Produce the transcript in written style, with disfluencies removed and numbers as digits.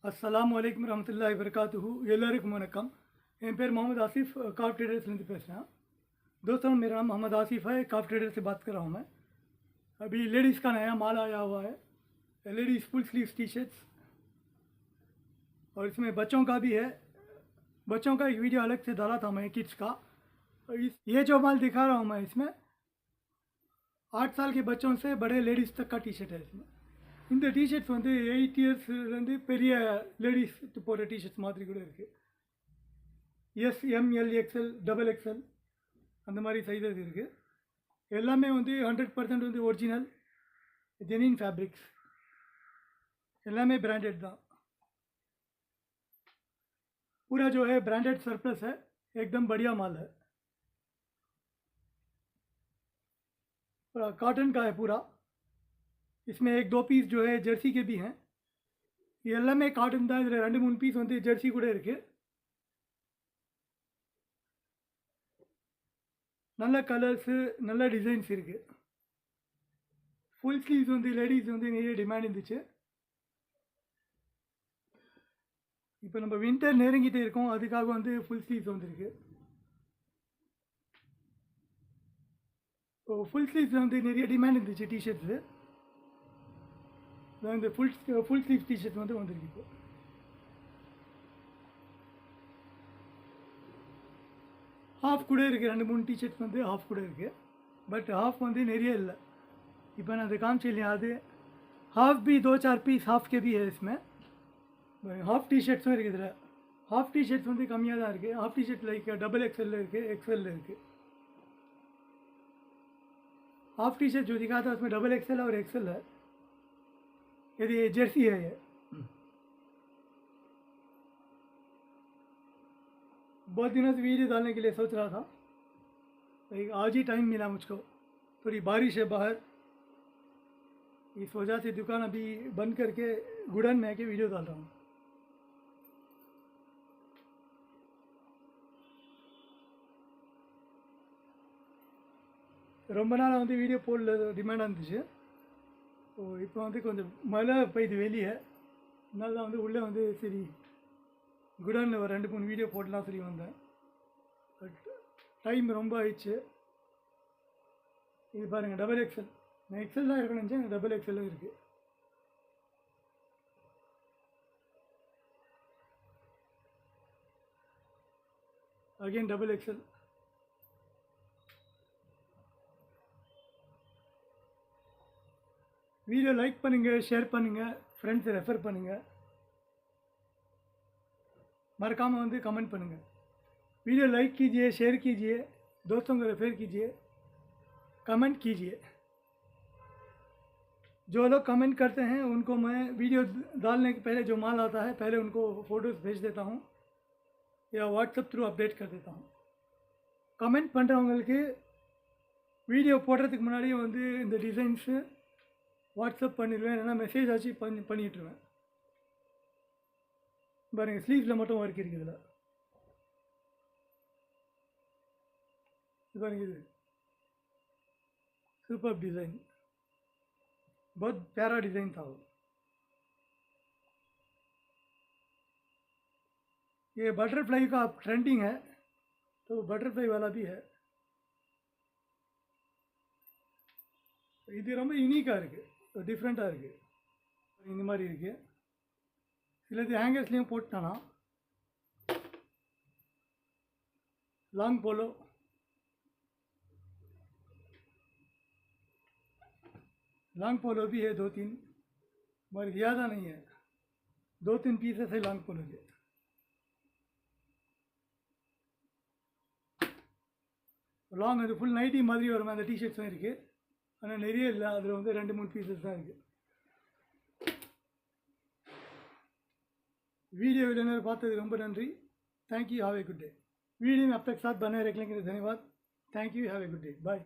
अस्सलामु अलैकुम रहमतुल्लाहि वबरकातुहू எல்லாருக்கும் वनकम என் பேர் मोहम्मद आसिफ काफ ट्रेडर्स से பேசுகிறேன் दोस्तों मेरा नाम मोहम्मद आसिफ है काफ ट्रेडर से बात कर रहा हूँ मैं अभी लेडीज़ का नया माल आया हुआ है ladies full sleeve T shirts और इसमें बच्चों का भी है बच्चों का एक वीडियो अलग से डाला था मैं किड्स का ये जो माल दिखा रहा हूँ मैं इसमें 8 साल के बच्चों से बड़े लेडीज़ तक का टी शर्ट है इसमें இந்த டிஷர்ட்ஸ் வந்து 8 இயர்ஸ்லேருந்து பெரிய லேடிஸ் போடுற டிஷர்ட்ஸ் மாதிரி கூட இருக்குது S M L XL double XL அந்த மாதிரி சைஸஸ் இருக்குது எல்லாமே வந்து 100% வந்து ஒரிஜினல் जेन्युइन फैब्रिक्स எல்லாமே ब्रांडेड தான் पूरा जो है ब्रांडेड सरप्लस है एकदम बढ़िया माल है पूरा कॉटन का है पूरा इसमें एक दो पीस जो है जर्सी के भी हैं ये எல்லாமே காட்டன் தான் இதில் 2-3 பீஸ் வந்து ஜெர்சி கூட இருக்குது நல்ல கலர்ஸு நல்ல டிசைன்ஸ் இருக்குது ஃபுல் ஸ்லீவ்ஸ் வந்து லேடிஸ் வந்து நிறைய டிமாண்ட் இருந்துச்சு இப்போ நம்ம வின்டர் நெருங்கிட்டே இருக்கோம் அதுக்காக வந்து ஃபுல் ஸ்லீவ்ஸ் வந்துருக்கு ஃபுல் ஸ்லீவ்ஸ் வந்து நிறைய டிமாண்ட் இருந்துச்சு டிஷர்ட்ஸு இந்த ஃபுல் ஸ்லீவ் டிஷர்ட் வந்து வந்திருக்கு இப்போ हाफ கூட இருக்குது 2-3 டிஷர்ட்ஸ் வந்து हाफ கூட இருக்குது பட் हाफ வந்து நிறைய இல்லை இப்போ நான் அதை காமிச்சு இல்லையா அது हाफ भी 2-4 पीस हाफ के भी है इसमें हाफ टी शर्ट्ஸும் இருக்குது இதில் हाफ टी शर्ट्स வந்து கம்மியாக தான் இருக்குது half T shirt like double XL இருக்குது एक्सएल இருக்குது हाफ टी शर्ट जो दिखा था उसमें डबल एक्सएल और एक्सएल है ये जर्सी है ये बहुत दिनों से वीडियो डालने के लिए सोच रहा था लेकिन आज ही टाइम मिला मुझको थोड़ी बारिश है बाहर इस वजह से दुकान अभी बंद करके गुडन में आके वीडियो डाल रहा हूँ ரொம்ப நாளாக வந்து வீடியோ போடல டிமாண்டாக இருந்துச்சு இப்போ வந்து கொஞ்சம் மழை பெய்யுது வெளியே அதனால தான் வந்து உள்ளே வந்து சரி குடனில் ஒரு 2-3 வீடியோ போடலாம் சரி வந்தேன் பட் டைம் ரொம்ப ஆயிடுச்சு இது பாருங்கள் டபுள் எக்ஸ்எல் நான் எக்ஸ்எல் தான் இருக்கணும்னு நினச்சேன் டபுள் எக்ஸ்எல்லும் இருக்குது again double XL video like பண்ணுங்கள் ஷேர் பண்ணுங்கள் फ्रेंड्स ரெஃபர் பண்ணுங்கள் मरकामा வந்து कमेंट பண்ணுங்கள் वीडियो लाइक कीजिए शेयर कीजिए दोस्तों को रेफर कीजिए कमेंट कीजिए जो लोग कमेंट करते हैं उनको मैं वीडियो डालने के पहले जो माल आता है पहले उनको फ़ोटोज़ भेज देता हूँ या व्हाट्सएप थ्रू अपडेट कर देता हूँ कमेंट பண்ணுறவங்களுக்கு வீடியோ போடுறதுக்கு முன்னாடியே வந்து இந்த டிசைன்ஸு வாட்ஸ்அப் பண்ணிடுவேன் இல்லைனா மெசேஜ் ஆச்சு பண்ணிட்டுருவேன் பாருங்கள் ஸ்லீவ்ஸில் மட்டும் ஒர்க் இருக்குது இதில் பாருங்க இது सुपर डिज़ाइन बहुत प्यारा डिज़ाइन था वो ये बटरफ्लाई का ट्रेंडिंग है तो बटरफ्लाई वाला भी है இது ரொம்ப யூனிக்காக இருக்குது டிஃப்ரெண்ட்டாக இருக்குது இந்த மாதிரி இருக்குது சிலது ஹேங்கர்ஸ்லேயும் போட்டானா लॉन्ग पोलो भी है 2-3 मगर ज़्यादा नहीं है 2-3 पीसेस है लॉन्ग पोलो के लॉन्ग அது ஃபுல் நைட்டி மாதிரி வரும் அந்த டிஷர்ட்ஸும் இருக்குது ஆனால் நிறைய இல்லை அதில் வந்து 2-3 பீசஸ் தான் இருக்குது वीडियो विनर பார்த்தது ரொம்ப நன்றி thank you have a good day video में अब तक साथ बने रखने के लिए धन्यवाद thank you have a good day bye